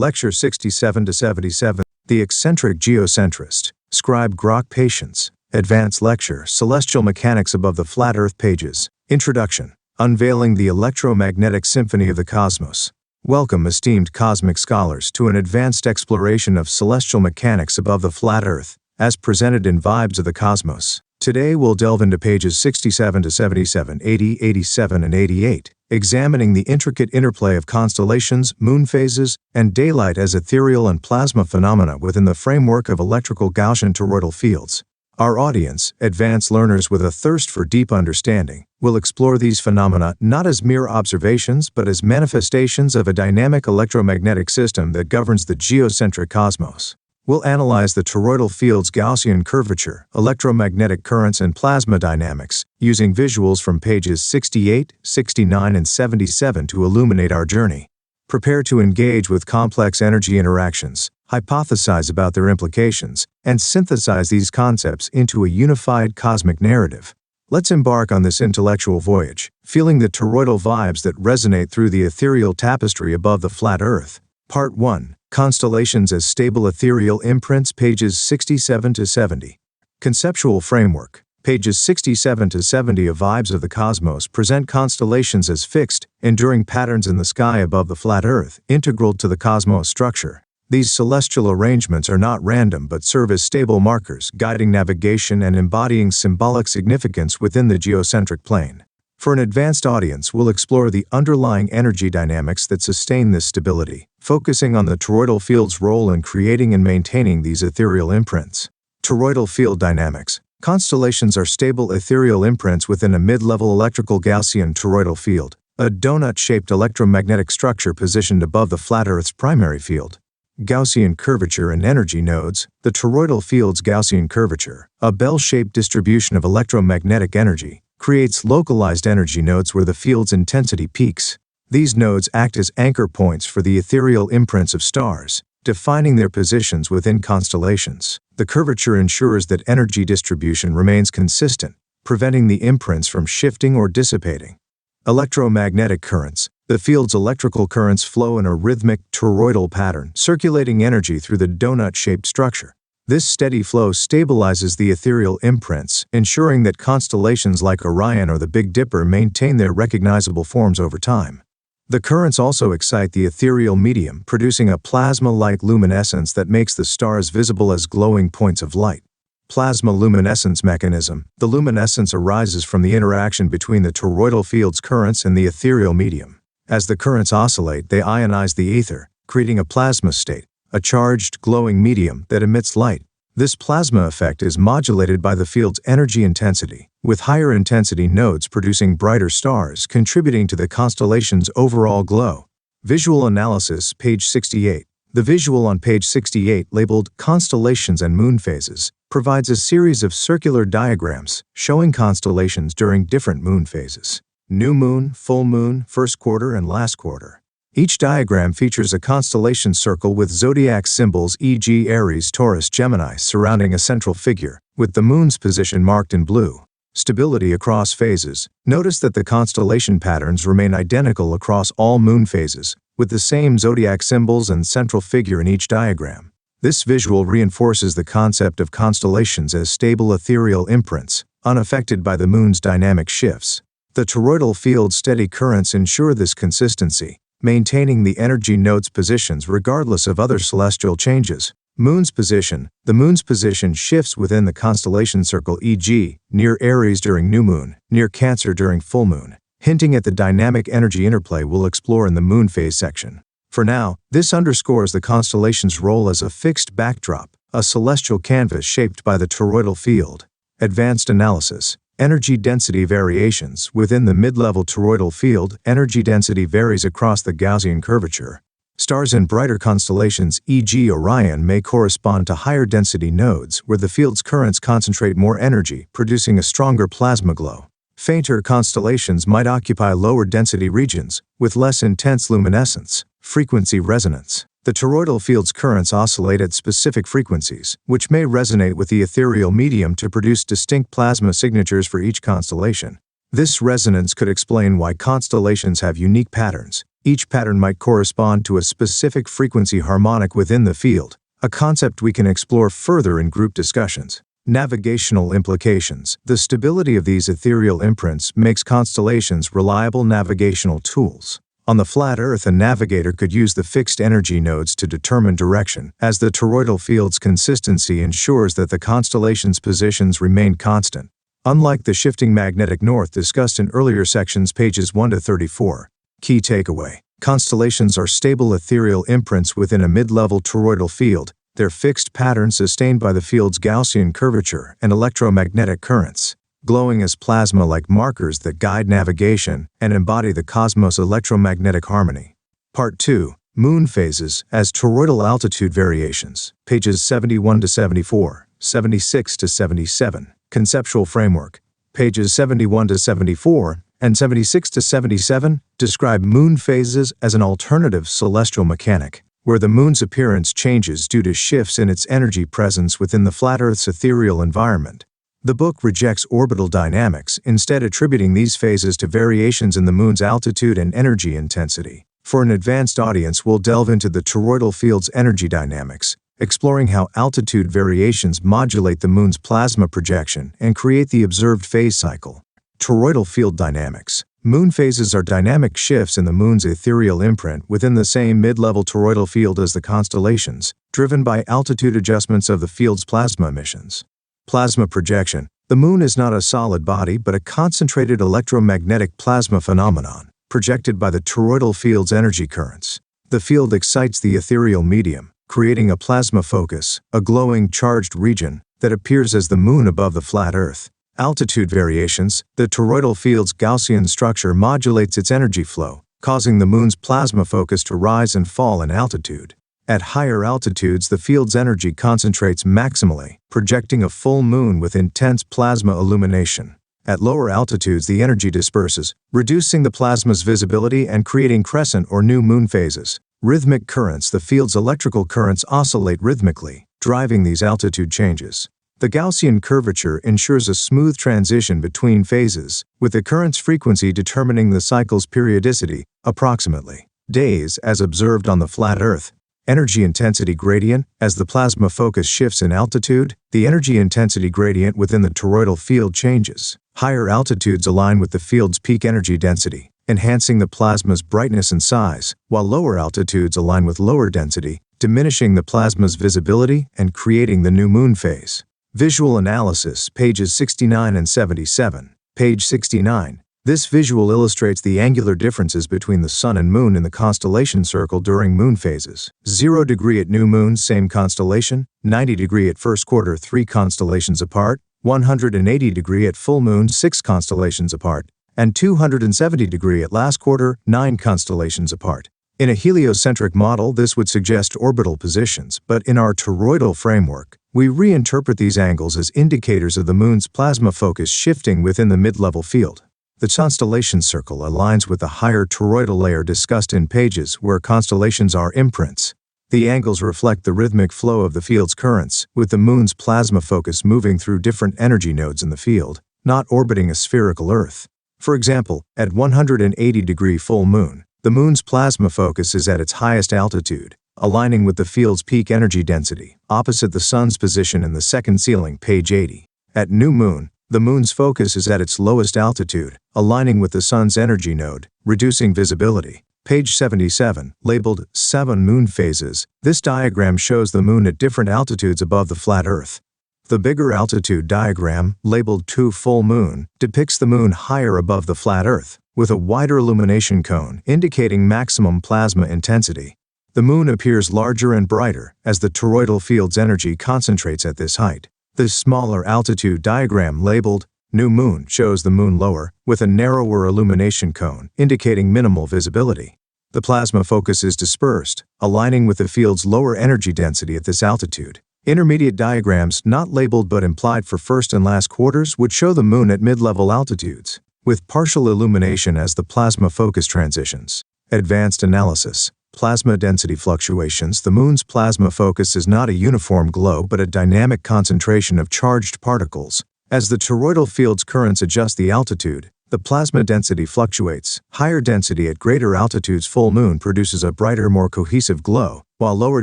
Lecture 67-77, The Eccentric Geocentrist, Scribe Grok Patience, Advanced Lecture, Celestial Mechanics Above the Flat Earth Pages, Introduction, Unveiling the Electromagnetic Symphony of the Cosmos. Welcome, esteemed cosmic scholars, to an advanced exploration of celestial mechanics above the flat Earth, as presented in Vibes of the Cosmos. Today we'll delve into pages 67-77, 80, 87, and 88, examining the intricate interplay of constellations, moon phases, and daylight as ethereal and plasma phenomena within the framework of electrical Gaussian toroidal fields. Our audience, advanced learners with a thirst for deep understanding, will explore these phenomena not as mere observations but as manifestations of a dynamic electromagnetic system that governs the geocentric cosmos. We'll analyze the toroidal field's Gaussian curvature, electromagnetic currents, and plasma dynamics, using visuals from pages 68, 69, and 77 to illuminate our journey. Prepare to engage with complex energy interactions, hypothesize about their implications, and synthesize these concepts into a unified cosmic narrative. Let's embark on this intellectual voyage, feeling the toroidal vibes that resonate through the ethereal tapestry above the flat Earth. Part 1. Constellations as Stable Ethereal Imprints, pages 67-70. Conceptual Framework. Pages 67-70 of Vibes of the Cosmos present constellations as fixed, enduring patterns in the sky above the flat Earth, integral to the cosmos structure. These celestial arrangements are not random but serve as stable markers, guiding navigation and embodying symbolic significance within the geocentric plane. For an advanced audience, we'll explore the underlying energy dynamics that sustain this stability, focusing on the toroidal field's role in creating and maintaining these ethereal imprints. Toroidal field dynamics. Constellations are stable ethereal imprints within a mid-level electrical Gaussian toroidal field, a donut-shaped electromagnetic structure positioned above the flat Earth's primary field. Gaussian curvature and energy nodes. The toroidal field's Gaussian curvature, a bell-shaped distribution of electromagnetic energy, creates localized energy nodes where the field's intensity peaks. These nodes act as anchor points for the ethereal imprints of stars, defining their positions within constellations. The curvature ensures that energy distribution remains consistent, preventing the imprints from shifting or dissipating. Electromagnetic currents. The field's electrical currents flow in a rhythmic, toroidal pattern, circulating energy through the donut-shaped structure. This steady flow stabilizes the ethereal imprints, ensuring that constellations like Orion or the Big Dipper maintain their recognizable forms over time. The currents also excite the ethereal medium, producing a plasma-like luminescence that makes the stars visible as glowing points of light. Plasma luminescence mechanism. The luminescence arises from the interaction between the toroidal field's currents and the ethereal medium. As the currents oscillate, they ionize the ether, creating a plasma state, a charged, glowing medium that emits light. This plasma effect is modulated by the field's energy intensity, with higher intensity nodes producing brighter stars, contributing to the constellation's overall glow. Visual analysis, page 68. The visual on page 68, labeled Constellations and Moon Phases, provides a series of circular diagrams showing constellations during different moon phases: new moon, full moon, first quarter, and last quarter. Each diagram features a constellation circle with zodiac symbols, e.g. Aries, Taurus, Gemini, surrounding a central figure, with the moon's position marked in blue. Stability across phases. Notice that the constellation patterns remain identical across all moon phases, with the same zodiac symbols and central figure in each diagram. This visual reinforces the concept of constellations as stable ethereal imprints, unaffected by the moon's dynamic shifts. The toroidal field's steady currents ensure this consistency, maintaining the energy node's positions regardless of other celestial changes. Moon's position. The moon's position shifts within the constellation circle, e.g., near Aries during new moon, near Cancer during full moon, hinting at the dynamic energy interplay we'll explore in the moon phase section. For now, this underscores the constellation's role as a fixed backdrop, a celestial canvas shaped by the toroidal field. Advanced analysis. Energy density variations. Within the mid-level toroidal field, energy density varies across the Gaussian curvature. Stars in brighter constellations, e.g. Orion, may correspond to higher density nodes where the field's currents concentrate more energy, producing a stronger plasma glow. Fainter constellations might occupy lower density regions with less intense luminescence. Frequency resonance. The toroidal field's currents oscillate at specific frequencies, which may resonate with the ethereal medium to produce distinct plasma signatures for each constellation. This resonance could explain why constellations have unique patterns, Each pattern might correspond to a specific frequency harmonic within the field, a concept we can explore further in group discussions. Navigational implications. The stability of these ethereal imprints makes constellations reliable navigational tools. On the flat Earth, a navigator could use the fixed energy nodes to determine direction, as the toroidal field's consistency ensures that the constellation's positions remain constant. Unlike the shifting magnetic north discussed in earlier sections pages 1 to 34. Key takeaway. Constellations are stable ethereal imprints within a mid-level toroidal field, their fixed pattern sustained by the field's Gaussian curvature and electromagnetic currents, glowing as plasma-like markers that guide navigation and embody the cosmos' electromagnetic harmony. Part 2. Moon phases as toroidal altitude variations, pages 71 to 74, 76 to 77. Conceptual framework, pages 71 to 74, and 76 to 77, describe moon phases as an alternative celestial mechanic, where the moon's appearance changes due to shifts in its energy presence within the flat Earth's ethereal environment. The book rejects orbital dynamics, instead attributing these phases to variations in the moon's altitude and energy intensity. For an advanced audience, we'll delve into the toroidal field's energy dynamics, exploring how altitude variations modulate the moon's plasma projection and create the observed phase cycle. Toroidal field dynamics. Moon phases are dynamic shifts in the moon's ethereal imprint within the same mid-level toroidal field as the constellations, driven by altitude adjustments of the field's plasma emissions. Plasma projection. The moon is not a solid body but a concentrated electromagnetic plasma phenomenon, projected by the toroidal field's energy currents. The field excites the ethereal medium, creating a plasma focus, a glowing charged region, that appears as the moon above the flat Earth. Altitude variations. The toroidal field's Gaussian structure modulates its energy flow, causing the moon's plasma focus to rise and fall in altitude. At higher altitudes, the field's energy concentrates maximally, projecting a full moon with intense plasma illumination. At lower altitudes, the energy disperses, reducing the plasma's visibility and creating crescent or new moon phases. Rhythmic currents. The field's electrical currents oscillate rhythmically, driving these altitude changes. The Gaussian curvature ensures a smooth transition between phases, with the current's frequency determining the cycle's periodicity, approximately days as observed on the flat Earth. Energy intensity gradient. As the plasma focus shifts in altitude, the energy intensity gradient within the toroidal field changes. Higher altitudes align with the field's peak energy density, enhancing the plasma's brightness and size, while lower altitudes align with lower density, diminishing the plasma's visibility and creating the new moon phase. Visual analysis, pages 69 and 77. Page 69. This visual illustrates the angular differences between the Sun and Moon in the constellation circle during moon phases. 0 degree at new moon, same constellation; 90 degree at first quarter, 3 constellations apart; 180 degree at full moon, 6 constellations apart; and 270 degree at last quarter, 9 constellations apart. In a heliocentric model, this would suggest orbital positions, but in our toroidal framework, we reinterpret these angles as indicators of the moon's plasma focus shifting within the mid-level field. The constellation circle aligns with the higher toroidal layer discussed in pages where constellations are imprints. The angles reflect the rhythmic flow of the field's currents, with the moon's plasma focus moving through different energy nodes in the field, not orbiting a spherical Earth. For example, at 180 degree full moon, the moon's plasma focus is at its highest altitude, aligning with the field's peak energy density, opposite the Sun's position in the second ceiling, page 80. At new moon, the moon's focus is at its lowest altitude, aligning with the Sun's energy node, reducing visibility. Page 77, labeled 7 Moon Phases. This diagram shows the moon at different altitudes above the flat Earth. The bigger altitude diagram, labeled 2 Full Moon, depicts the moon higher above the flat Earth, with a wider illumination cone indicating maximum plasma intensity. The moon appears larger and brighter as the toroidal field's energy concentrates at this height. The smaller altitude diagram labeled New Moon shows the moon lower, with a narrower illumination cone, indicating minimal visibility. The plasma focus is dispersed, aligning with the field's lower energy density at this altitude. Intermediate diagrams, not labeled but implied for first and last quarters, would show the moon at mid-level altitudes, with partial illumination as the plasma focus transitions. Advanced analysis. Plasma density fluctuations. The moon's plasma focus is not a uniform glow but a dynamic concentration of charged particles. As the toroidal field's currents adjust the altitude, The plasma density fluctuates. Higher density at greater altitudes full moon produces a brighter, more cohesive glow, while lower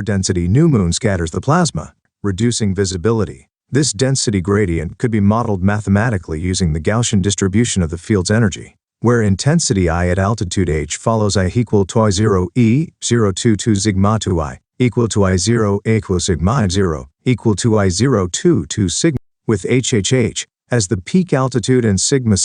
density new moon scatters the plasma, reducing visibility. This density gradient could be modeled mathematically using the Gaussian distribution of the field's energy, where intensity I at altitude h follows I equal to I0 E 0 to sigma 2 I equal to I0 equals sigma I0 equal to I0 to sigma, with HHH as the peak altitude and sigma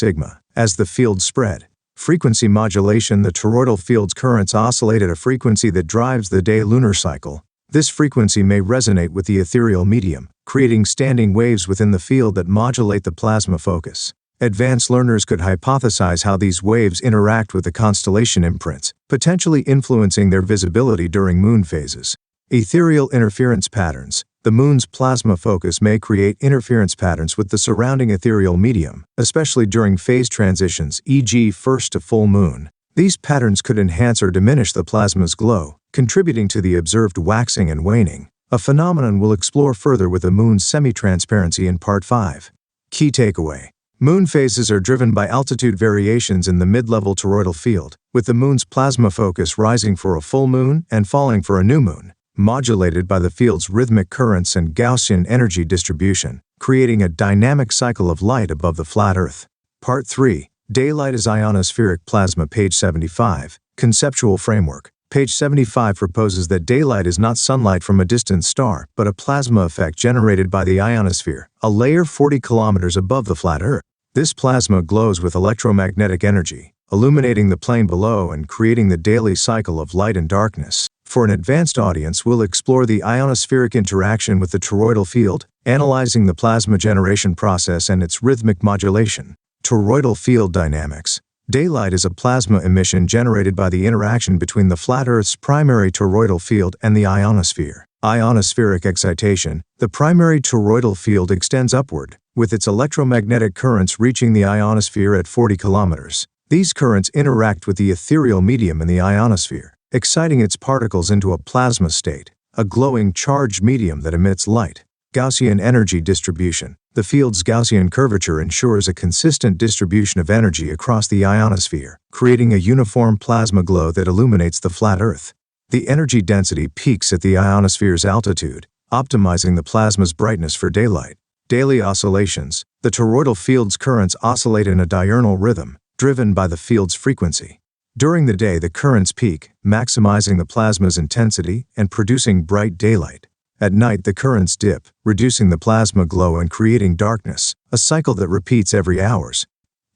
as the field spread. Frequency modulation. The toroidal field's currents oscillate at a frequency that drives the day lunar cycle. This frequency may resonate with the ethereal medium, creating standing waves within the field that modulate the plasma focus. Advanced learners could hypothesize how these waves interact with the constellation imprints, potentially influencing their visibility during moon phases. Ethereal interference patterns. The moon's plasma focus may create interference patterns with the surrounding ethereal medium, especially during phase transitions, e.g. first to full moon. These patterns could enhance or diminish the plasma's glow, contributing to the observed waxing and waning, a phenomenon we'll explore further with the moon's semi-transparency in Part 5. Key takeaway. Moon phases are driven by altitude variations in the mid-level toroidal field, with the moon's plasma focus rising for a full moon and falling for a new moon, modulated by the field's rhythmic currents and Gaussian energy distribution, creating a dynamic cycle of light above the flat Earth. Part 3. Daylight as ionospheric plasma. Page 75. Conceptual framework. Page 75 proposes that daylight is not sunlight from a distant star, but a plasma effect generated by the ionosphere, a layer 40 kilometers above the flat Earth. This plasma glows with electromagnetic energy, illuminating the plane below and creating the daily cycle of light and darkness. For an advanced audience, we'll explore the ionospheric interaction with the toroidal field, analyzing the plasma generation process and its rhythmic modulation. Toroidal field dynamics. Daylight is a plasma emission generated by the interaction between the flat Earth's primary toroidal field and the ionosphere. Ionospheric excitation. The primary toroidal field extends upward, with its electromagnetic currents reaching the ionosphere at 40 kilometers. These currents interact with the ethereal medium in the ionosphere, exciting its particles into a plasma state, a glowing charged medium that emits light. Gaussian energy distribution. The field's Gaussian curvature ensures a consistent distribution of energy across the ionosphere, creating a uniform plasma glow that illuminates the flat Earth. The energy density peaks at the ionosphere's altitude, optimizing the plasma's brightness for daylight. Daily oscillations. The toroidal field's currents oscillate in a diurnal rhythm, driven by the field's frequency. During the day, the currents peak, maximizing the plasma's intensity and producing bright daylight. At night, the currents dip, reducing the plasma glow and creating darkness, a cycle that repeats every hours.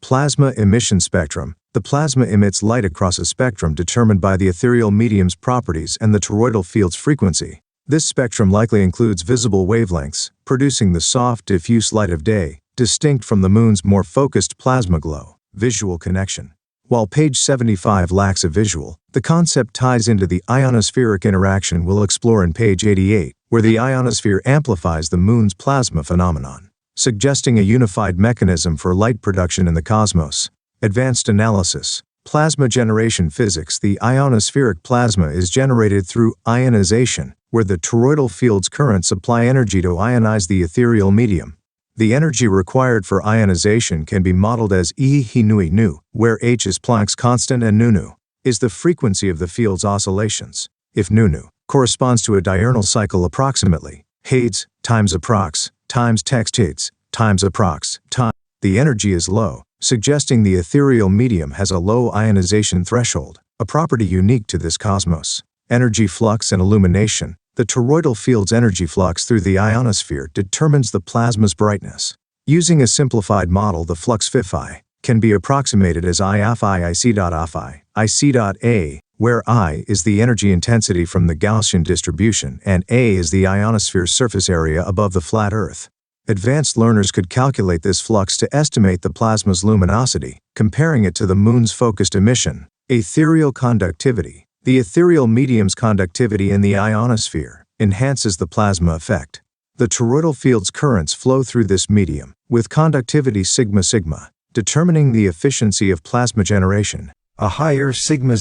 Plasma emission spectrum. The plasma emits light across a spectrum determined by the ethereal medium's properties and the toroidal field's frequency. This spectrum likely includes visible wavelengths, producing the soft, diffuse light of day, distinct from the moon's more focused plasma glow. Visual connection. While page 75 lacks a visual, the concept ties into the ionospheric interaction we'll explore in page 88, where the ionosphere amplifies the moon's plasma phenomenon, suggesting a unified mechanism for light production in the cosmos. Advanced analysis. Plasma generation physics. The ionospheric plasma is generated through ionization, where the toroidal field's currents supply energy to ionize the ethereal medium. The energy required for ionization can be modeled as E he nui nu, where h is Planck's constant and nu is the frequency of the field's oscillations. If nu corresponds to a diurnal cycle approximately, Hades times approx times text Hades times approx time, the energy is low, suggesting the ethereal medium has a low ionization threshold, a property unique to this cosmos. Energy flux and illumination. The toroidal field's energy flux through the ionosphere determines the plasma's brightness. Using a simplified model, the flux phi can be approximated as I IC.A, where I is the energy intensity from the Gaussian distribution and A is the ionosphere's surface area above the flat Earth. Advanced learners could calculate this flux to estimate the plasma's luminosity, comparing it to the moon's focused emission. Ethereal conductivity. The ethereal medium's conductivity in the ionosphere enhances the plasma effect. The toroidal field's currents flow through this medium, with conductivity sigma, determining the efficiency of plasma generation. A higher sigma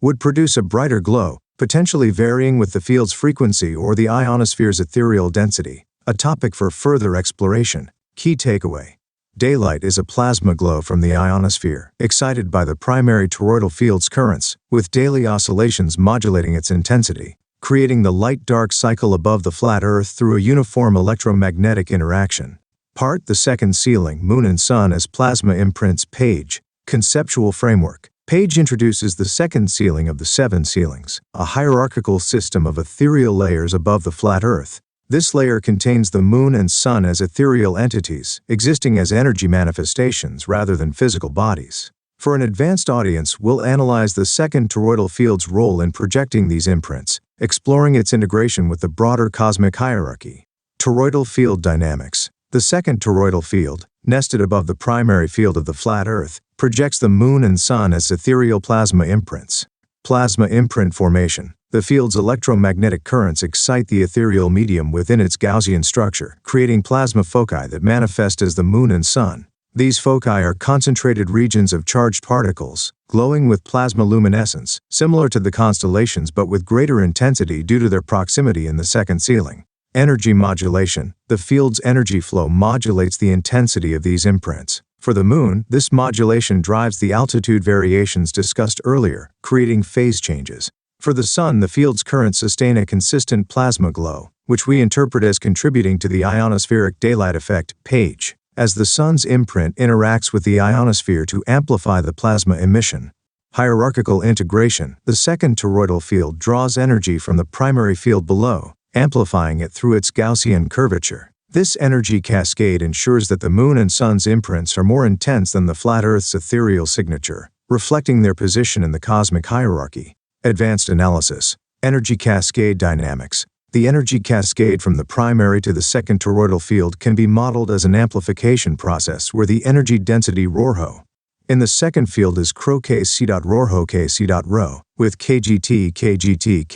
would produce a brighter glow, potentially varying with the field's frequency or the ionosphere's ethereal density, a topic for further exploration. Key takeaway. Daylight is a plasma glow from the ionosphere, excited by the primary toroidal field's currents, with daily oscillations modulating its intensity, creating the light-dark cycle above the flat Earth through a uniform electromagnetic interaction. Part the second ceiling, Moon and Sun as Plasma Imprints. Page. Conceptual Framework. Page introduces the second ceiling of the 7 ceilings, a hierarchical system of ethereal layers above the flat Earth. This layer contains the Moon and Sun as ethereal entities, existing as energy manifestations rather than physical bodies. For an advanced audience, we'll analyze the second toroidal field's role in projecting these imprints, exploring its integration with the broader cosmic hierarchy. Toroidal field dynamics. The second toroidal field, nested above the primary field of the flat Earth, projects the Moon and Sun as ethereal plasma imprints. Plasma imprint formation. The field's electromagnetic currents excite the ethereal medium within its Gaussian structure, creating plasma foci that manifest as the Moon and Sun. These foci are concentrated regions of charged particles, glowing with plasma luminescence, similar to the constellations but with greater intensity due to their proximity in the second ceiling. Energy modulation. The field's energy flow modulates the intensity of these imprints. For the Moon, this modulation drives the altitude variations discussed earlier, creating phase changes. For the Sun, the field's currents sustain a consistent plasma glow, which we interpret as contributing to the ionospheric daylight effect. Page. As the Sun's imprint interacts with the ionosphere to amplify the plasma emission. Hierarchical integration. The second toroidal field draws energy from the primary field below, amplifying it through its Gaussian curvature. This energy cascade ensures that the Moon and Sun's imprints are more intense than the flat Earth's ethereal signature, reflecting their position in the cosmic hierarchy. Advanced analysis. Energy cascade dynamics. The energy cascade from the primary to the second toroidal field can be modeled as an amplification process where the energy density ρ in the second field is ρ k c dot ρ k c dot ρ, with kgt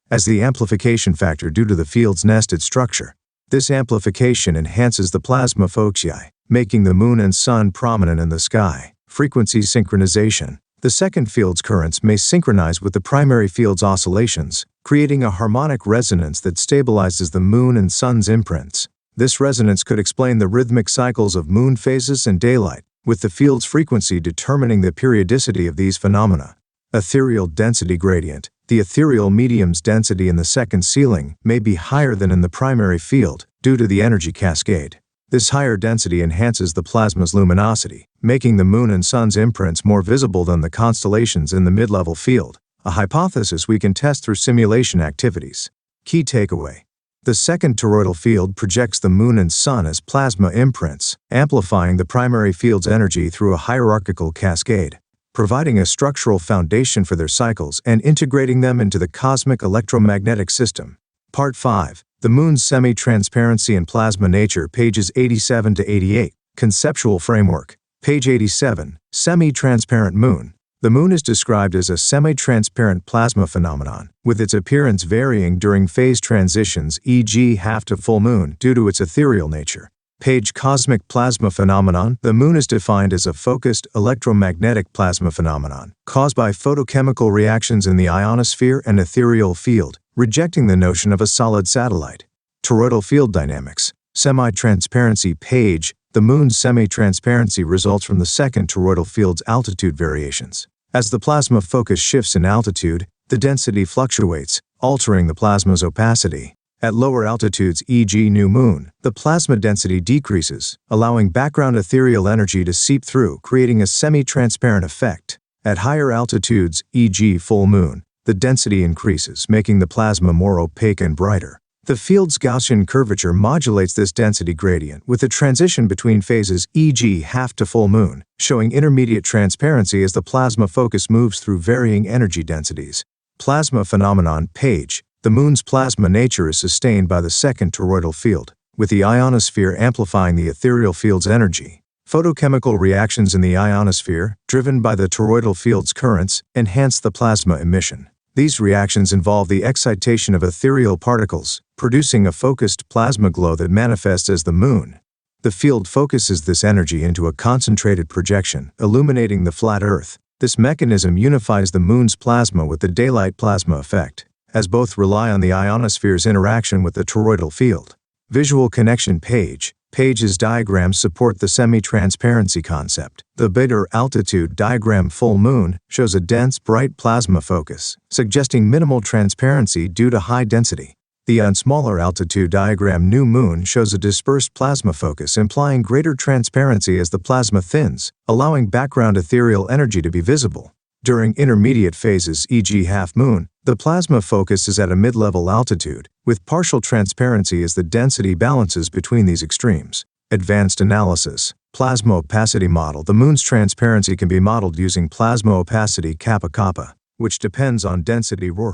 as the amplification factor due to the field's nested structure. This amplification enhances the plasma foci, making the Moon and Sun prominent in the sky. Frequency synchronization. The second field's currents may synchronize with the primary field's oscillations, creating a harmonic resonance that stabilizes the Moon and Sun's imprints. This resonance could explain the rhythmic cycles of moon phases and daylight, with the field's frequency determining the periodicity of these phenomena. Ethereal density gradient. The ethereal medium's density in the second ceiling may be higher than in the primary field due to the energy cascade. This higher density enhances the plasma's luminosity, making the Moon and Sun's imprints more visible than the constellations in the mid-level field, a hypothesis we can test through simulation activities. Key takeaway. The second toroidal field projects the Moon and Sun as plasma imprints, amplifying the primary field's energy through a hierarchical cascade, providing a structural foundation for their cycles and integrating them into the cosmic electromagnetic system. Part 5. The Moon's Semi-Transparency and Plasma Nature. Pages 87 to 88. Conceptual Framework. Page 87. Semi-Transparent Moon. The Moon is described as a semi-transparent plasma phenomenon, with its appearance varying during phase transitions, e.g. half to full moon, due to its ethereal nature. Page. Cosmic Plasma Phenomenon. The Moon is defined as a focused electromagnetic plasma phenomenon, caused by photochemical reactions in the ionosphere and ethereal field, rejecting the notion of a solid satellite. Toroidal field dynamics. Semi-transparency. Page. The Moon's semi-transparency results from the second toroidal field's altitude variations. As the plasma focus shifts in altitude, the density fluctuates, altering the plasma's opacity. At lower altitudes, e.g. new moon, the plasma density decreases, allowing background ethereal energy to seep through, creating a semi-transparent effect. At higher altitudes, e.g. full moon, the density increases, making the plasma more opaque and brighter. The field's Gaussian curvature modulates this density gradient with a transition between phases, e.g. half to full moon, showing intermediate transparency as the plasma focus moves through varying energy densities. Plasma phenomenon. Page. The Moon's plasma nature is sustained by the second toroidal field, with the ionosphere amplifying the ethereal field's energy. Photochemical reactions in the ionosphere, driven by the toroidal field's currents, enhance the plasma emission. These reactions involve the excitation of ethereal particles, producing a focused plasma glow that manifests as the Moon. The field focuses this energy into a concentrated projection, illuminating the flat Earth. This mechanism unifies the Moon's plasma with the daylight plasma effect, as both rely on the ionosphere's interaction with the toroidal field. Visual connection. Page. Page's diagrams support the semi-transparency concept. The bigger altitude diagram full moon shows a dense, bright plasma focus, suggesting minimal transparency due to high density. The smaller altitude diagram new moon shows a dispersed plasma focus, implying greater transparency as the plasma thins, allowing background ethereal energy to be visible. During intermediate phases, e.g. half moon, the plasma focus is at a mid-level altitude, with partial transparency as the density balances between these extremes. Advanced analysis. Plasma opacity model. The moon's transparency can be modeled using plasma opacity kappa, which depends on density ρ,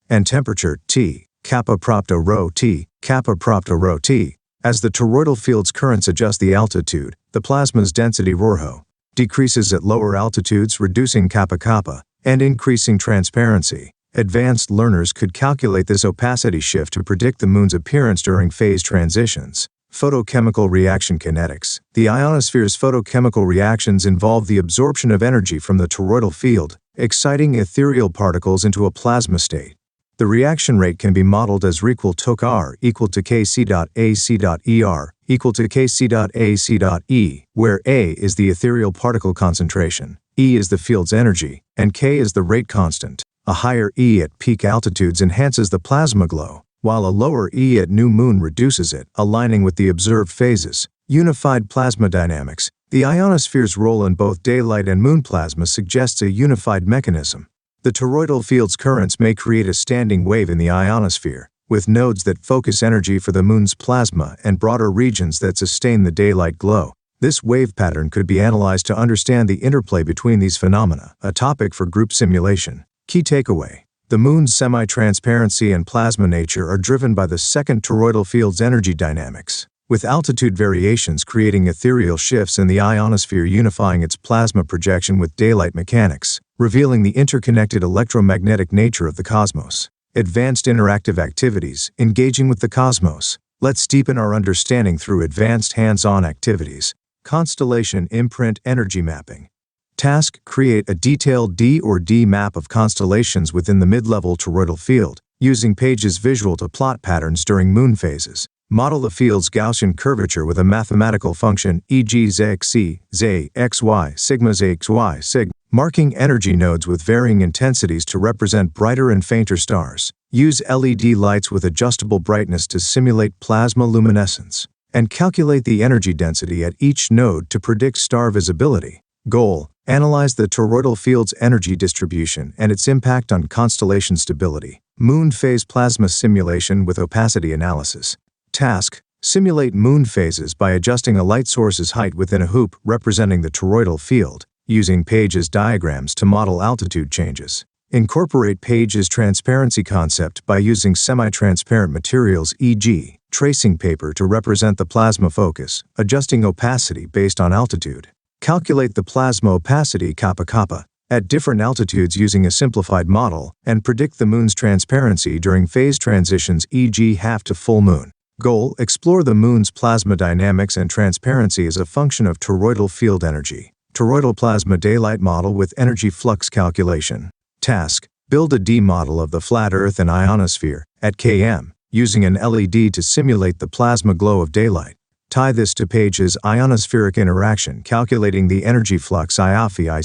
and temperature T, kappa propto rho T, kappa propto rho T. As the toroidal field's currents adjust the altitude, the plasma's density ρ decreases at lower altitudes, reducing kappa and increasing transparency. Advanced learners could calculate this opacity shift to predict the moon's appearance during phase transitions. Photochemical reaction kinetics. The ionosphere's photochemical reactions involve the absorption of energy from the toroidal field, exciting ethereal particles into a plasma state. The reaction rate can be modeled as equal to R equal to Kc.Ac.Er equal to Kc.Ac.E, where A is the ethereal particle concentration, E is the field's energy, and K is the rate constant. A higher E at peak altitudes enhances the plasma glow, while a lower E at new moon reduces it, aligning with the observed phases. Unified plasma dynamics. The ionosphere's role in both daylight and moon plasma suggests a unified mechanism. The toroidal field's currents may create a standing wave in the ionosphere, with nodes that focus energy for the moon's plasma and broader regions that sustain the daylight glow. This wave pattern could be analyzed to understand the interplay between these phenomena, a topic for group simulation. Key takeaway. The moon's semi-transparency and plasma nature are driven by the second toroidal field's energy dynamics, with altitude variations creating ethereal shifts in the ionosphere unifying its plasma projection with daylight mechanics, revealing the interconnected electromagnetic nature of the cosmos. Advanced interactive activities, engaging with the cosmos. Let's deepen our understanding through advanced hands-on activities. Constellation imprint energy mapping. Task: create a detailed D or D map of constellations within the mid-level toroidal field, using Page's visual to plot patterns during moon phases. Model the field's Gaussian curvature with a mathematical function, e.g. zxc, z, xy, sigma zxy, sigma, marking energy nodes with varying intensities to represent brighter and fainter stars. Use LED lights with adjustable brightness to simulate plasma luminescence, and calculate the energy density at each node to predict star visibility. Goal: analyze the toroidal field's energy distribution and its impact on constellation stability. Moon phase plasma simulation with opacity analysis. Task: simulate moon phases by adjusting a light source's height within a hoop representing the toroidal field, using Page's diagrams to model altitude changes. Incorporate Page's transparency concept by using semi-transparent materials, e.g., tracing paper, to represent the plasma focus, adjusting opacity based on altitude. Calculate the plasma opacity kappa at different altitudes using a simplified model, and predict the moon's transparency during phase transitions, e.g. half to full moon. Goal: explore the moon's plasma dynamics and transparency as a function of toroidal field energy. Toroidal plasma daylight model with energy flux calculation. Task: build a D model of the flat Earth and ionosphere at km, using an LED to simulate the plasma glow of daylight. Tie this to Page's ionospheric interaction, calculating the energy flux I.C.A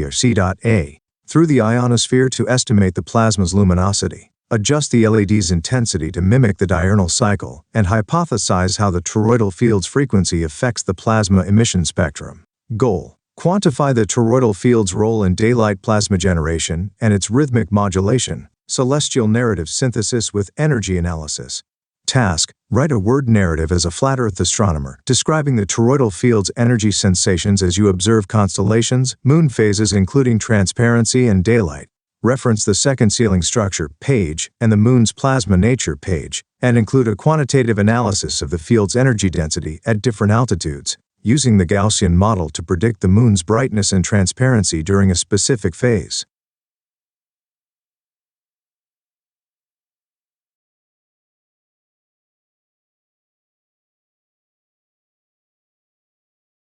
or C.A through the ionosphere to estimate the plasma's luminosity. Adjust the LED's intensity to mimic the diurnal cycle, and hypothesize how the toroidal field's frequency affects the plasma emission spectrum. Goal: quantify the toroidal field's role in daylight plasma generation and its rhythmic modulation. Celestial narrative synthesis with energy analysis. Task: write a word narrative as a flat Earth astronomer, describing the toroidal field's energy sensations as you observe constellations, moon phases including transparency and daylight. Reference the second ceiling structure, Page, and the moon's plasma nature, Page, and include a quantitative analysis of the field's energy density at different altitudes, using the Gaussian model to predict the moon's brightness and transparency during a specific phase.